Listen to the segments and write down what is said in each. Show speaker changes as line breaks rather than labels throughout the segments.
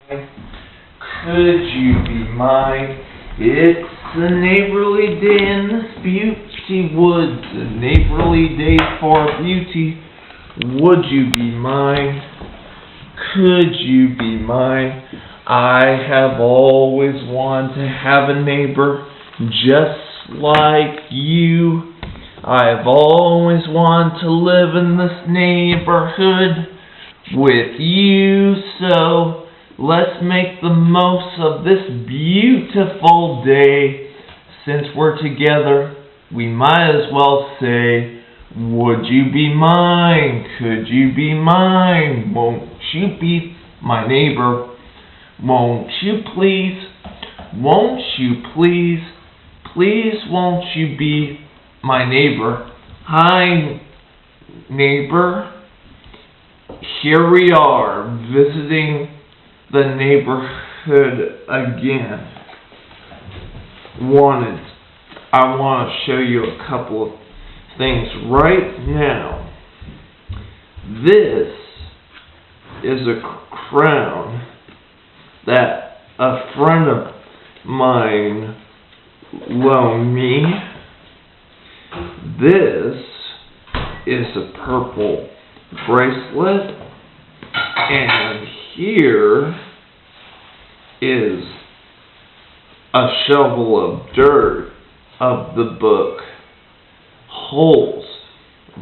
Could you be mine? It's a neighborly day in this beauty woods, a neighborly day for beauty. Would you be mine? Could you be mine? I have always wanted to have a neighbor just like you. I've always wanted to live in this neighborhood with you, so let's make the most of this beautiful day. Since we're together, we might as well say, would you be mine? Could you be mine? Won't you be my neighbor? Won't you please? Won't you please? Please won't you be my neighbor? Hi, neighbor. Here we are, visiting the neighborhood again. I want to show you a couple of things right now. This is a crown that a friend of mine loaned me. This is a purple bracelet, and here is a shovel of dirt of the book Holes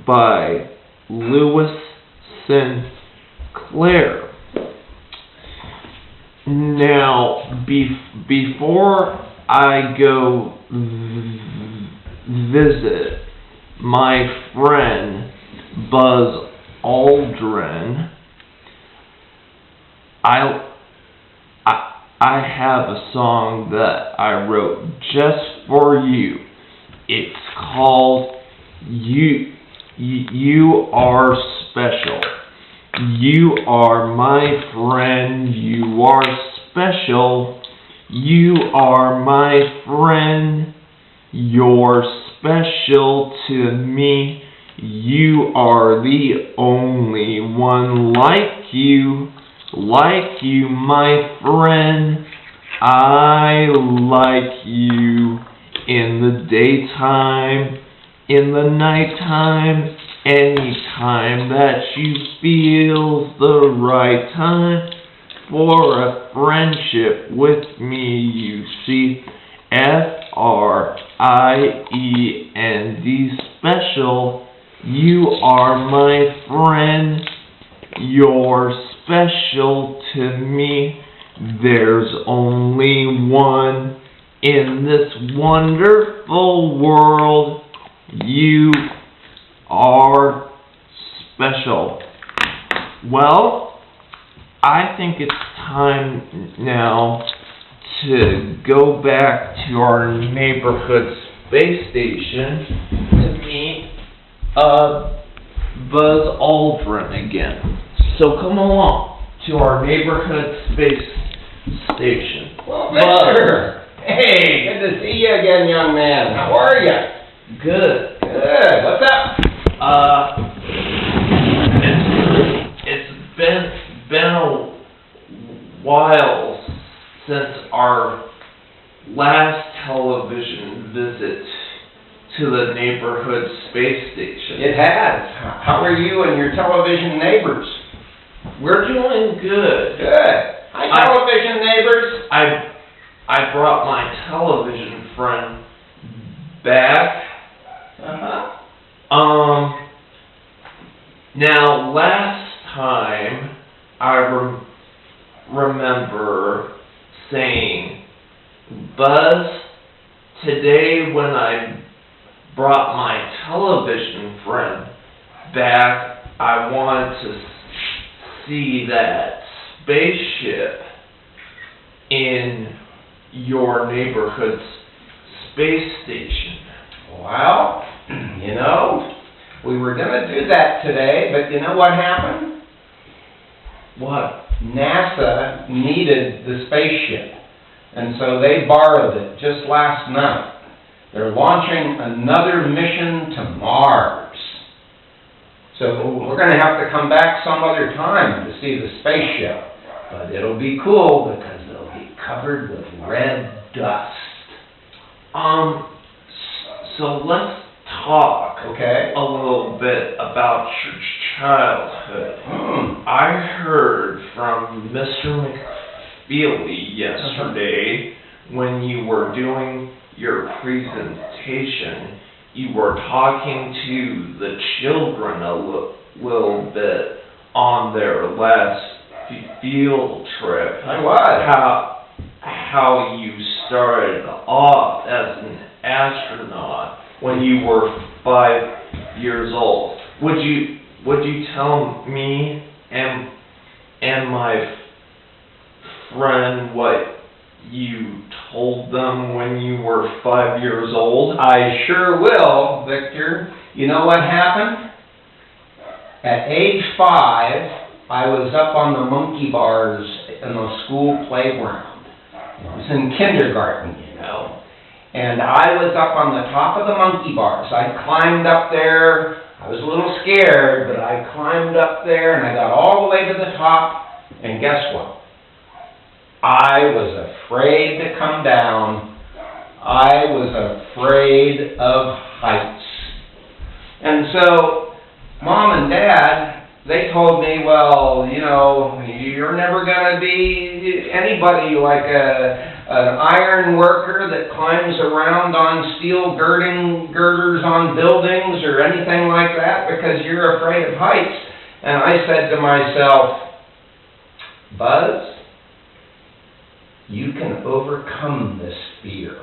by Lewis Sinclair. Now, before I go visit my friend Buzz Aldrin, I have a song that I wrote just for you. It's called You Are Special. You are my friend. You are special. You are my friend. You're special to me. You are the only one like you, my friend. I like you in the daytime, in the nighttime, anytime that you feel the right time for a friendship with me. You see, Friend, special. You are my friend. You're special to me. There's only one in this wonderful world. You are special. Well, I think it's time now to go back to our neighborhood space station to meet Buzz Aldrin again. So come along to our neighborhood space station.
Well, Victor! Hey, good to see you again, young man. How are you?
Good.
Good. What's up?
It's been a while since our last television visit to the neighborhood space station.
It has. How are you and your television neighbors?
We're doing good.
Good. Hi, television neighbors.
I brought my television friend back. Now, last time I remember saying, Buzz, today when I brought my television friend back, I wanted to see that spaceship in your neighborhood space station.
Well, you know, we were going to do that today, but you know what happened?
What?
NASA needed the spaceship, and so they borrowed it just last night. They're launching another mission to Mars. So we're going to have to come back some other time to see the spaceship. But it'll be cool because it'll be covered with red dust.
So let's talk
Okay?
a little bit about your childhood. I heard from Mr. McFeely yesterday when you were doing your presentation, you were talking to the children a little bit on their last field trip.
I was.
How you started off as an astronaut when you were 5 years old. Would you tell me and my friend what you told them when you were 5 years old?
I sure will, Victor. You know what happened? At age 5, I was up on the monkey bars in the school playground. It was in kindergarten, you know. And I was up on the top of the monkey bars. I climbed up there. I was a little scared, but I climbed up there and I got all the way to the top. And guess what? I was afraid to come down. I was afraid of heights. And so, Mom and Dad, they told me, well, you know, you're never going to be anybody like an iron worker that climbs around on steel girders on buildings or anything like that because you're afraid of heights. And I said to myself, Buzz, you can overcome this fear.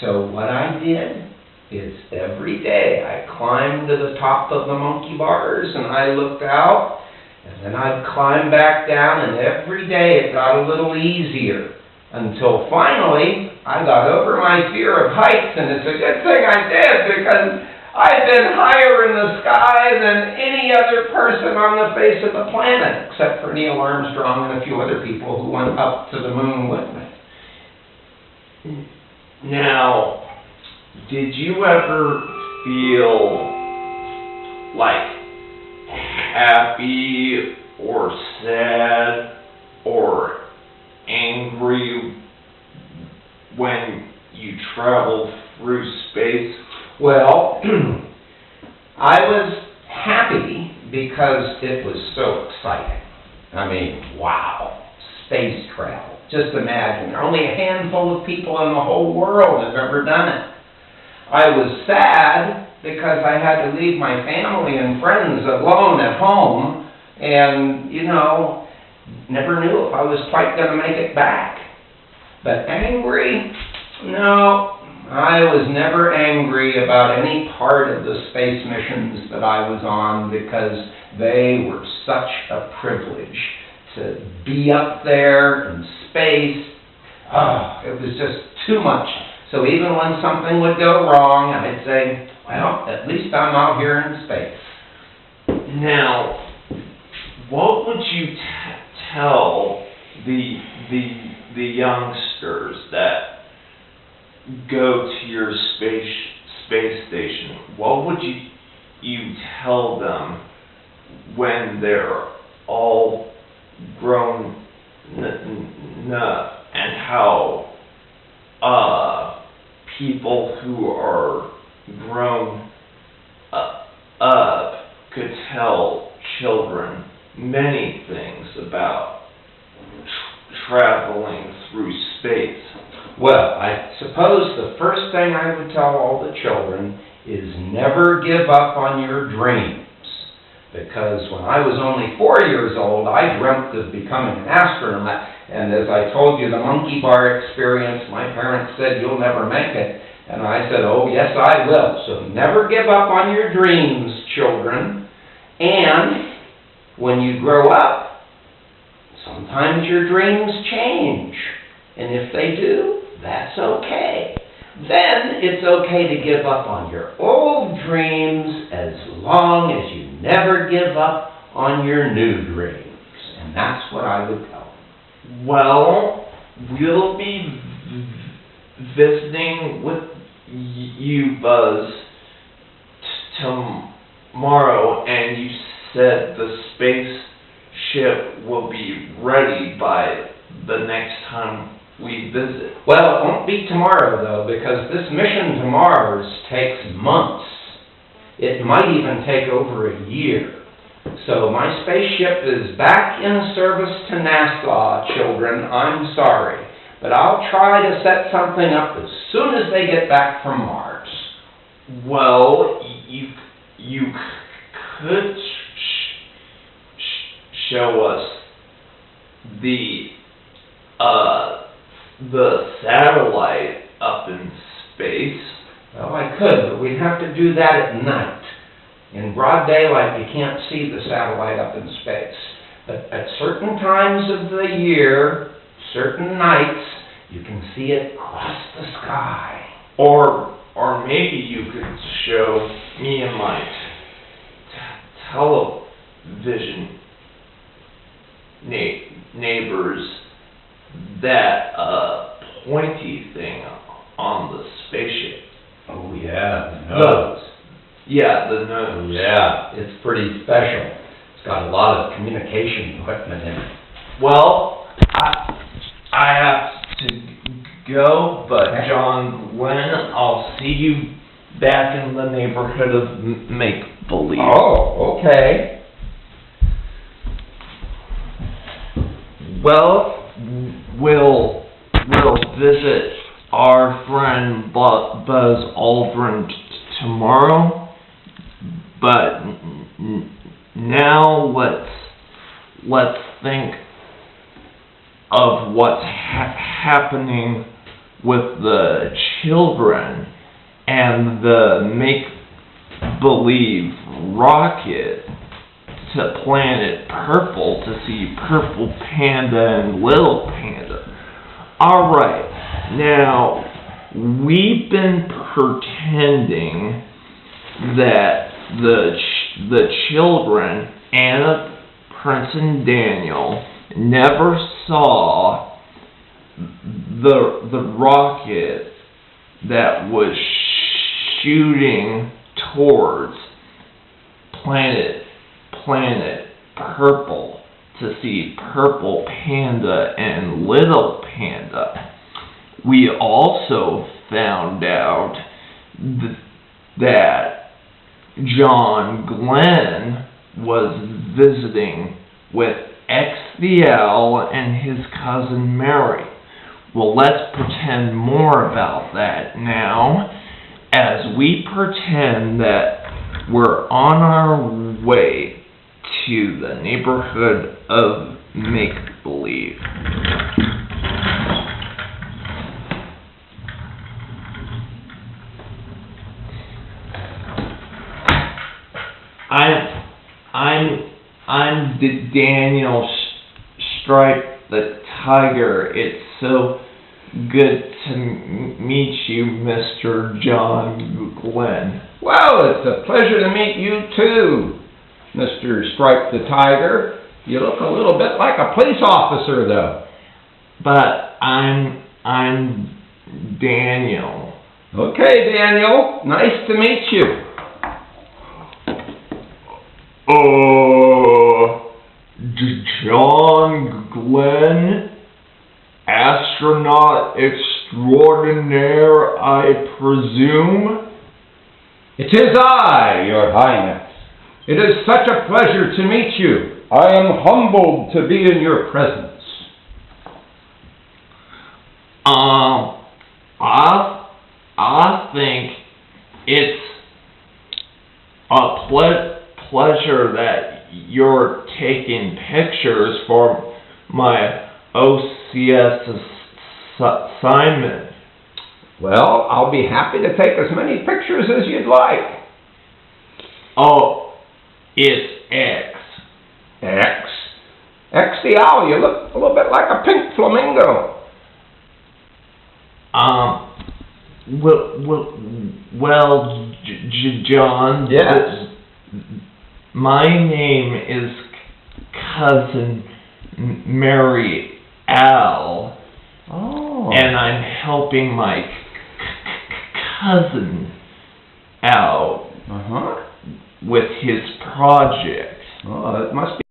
So what I did is every day I climbed to the top of the monkey bars and I looked out, and then I'd climb back down, and every day it got a little easier until finally I got over my fear of heights. And it's a good thing I did, because I've been higher in the sky than any other person on the face of the planet, except for Neil Armstrong and a few other people who went up to the moon with me.
Now, did you ever feel like happy or sad or angry when you traveled through space?
Well, I was happy because it was so exciting. I mean, wow, space travel. Just imagine, there are only a handful of people in the whole world have ever done it. I was sad because I had to leave my family and friends alone at home, and, you know, never knew if I was quite going to make it back. But angry? No, I was never angry about any part of the space missions that I was on, because they were such a privilege to be up there in space. Oh, it was just too much. So even when something would go wrong, I'd say, well, at least I'm out here in space.
Now, what would you tell the youngsters that go to your space station? What would you tell them when they're all grown up, and how people who are grown up could tell children many things about traveling through space?
Well, I suppose the first thing I would tell all the children is never give up on your dreams. Because when I was only 4 years old, I dreamt of becoming an astronaut. And as I told you, the monkey bar experience, my parents said, you'll never make it. And I said, oh, yes, I will. So never give up on your dreams, children. And when you grow up, sometimes your dreams change. And if they do, that's okay. Then it's okay to give up on your old dreams as long as you never give up on your new dreams. And that's what I would tell them.
Well, we'll be visiting with you, Buzz, tomorrow, and you said the space ship will be ready by the next time we visit?
Well, it won't be tomorrow, though, because this mission to Mars takes months. It might even take over a year. So my spaceship is back in service to NASA, children. I'm sorry. But I'll try to set something up as soon as they get back from Mars.
Well, you could show us the satellite up in space.
Well, I could, but we'd have to do that at night. In broad daylight, you can't see the satellite up in space. But at certain times of the year, certain nights, you can see it across the sky.
Or maybe you could show me and my television neighbors that pointy thing on the spaceship.
Oh yeah, the nose.
Yeah, the nose.
Yeah, it's pretty special. It's got a lot of communication equipment in it.
Well, I have to go, but John Glenn, I'll see you back in the neighborhood of make-believe.
Oh, okay.
Well, we'll visit our friend Buzz Aldrin tomorrow, but now let's think of what's happening with the children and the make-believe rocket to Planet Purple to see Purple Panda and Little Panda. Alright, now, we've been pretending that the children, Anna, Prince, and Daniel, never saw the rocket that was shooting towards Planet Purple to see Purple Panda and Little Panda. We also found out that John Glenn was visiting with XVL and his cousin Mary. Well, let's pretend more about that now, as we pretend that we're on our way to the neighborhood of make-believe. I'm Daniel Stripe the Tiger. It's so good to meet you, Mr. John Glenn.
Well, it's a pleasure to meet you too, Mr. Stripe the Tiger. You look a little bit like a police officer, though.
But I'm Daniel.
Okay, Daniel. Nice to meet you.
John Glenn, astronaut extraordinaire, I presume?
It is I, Your Highness. It is such a pleasure to meet you. I am humbled to be in your presence.
I think it's a pleasure that you're taking pictures for my OCS assignment.
Well, I'll be happy to take as many pictures as you'd like.
Oh, it's X.
X? X the owl, you look a little bit like a pink flamingo.
Well, John.
Yes?
My name is Cousin Mary Al.
Oh.
And I'm helping my cousin out
Uh-huh.
with his project.
Oh, it must be